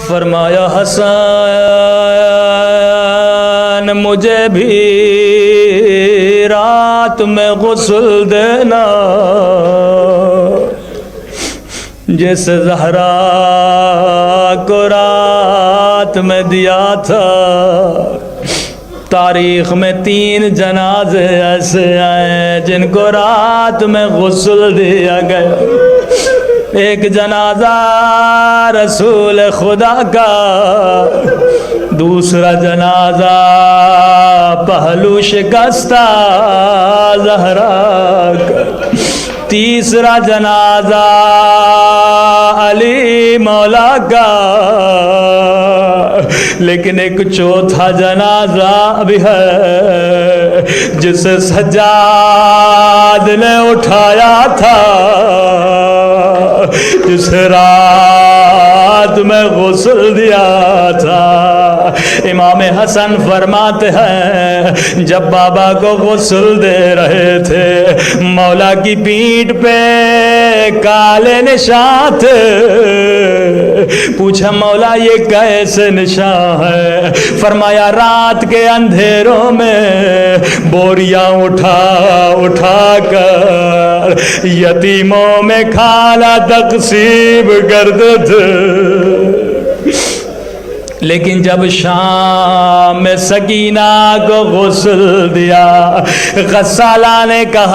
فرمایا حسن مجھے بھی رات میں غسل دینا جس زہرا کو رات میں دیا تھا۔ تاریخ میں 3 جنازے ایسے آئے جن کو رات میں غسل دیا گیا۔ ایک جنازہ رسول خدا کا، دوسرا جنازہ پہلو شکستہ زہرا کا، تیسرا جنازہ علی مولا کا، لیکن ایک چوتھا جنازہ بھی ہے جسے سجاد نے اٹھایا تھا، جس رات میں غسل دیا تھا۔ امام حسن فرماتے ہیں جب بابا کو غسل دے رہے تھے مولا کی پیٹھ پہ کالے نشان تھے۔ پوچھا مولا یہ کیسے نشان ہے؟ فرمایا رات کے اندھیروں میں بوریاں اٹھا کر یتیموں میں کھانا تقسیم کرتے تھے، لیکن جب شام میں سکینہ کو غسل دیا غسالہ نے کہا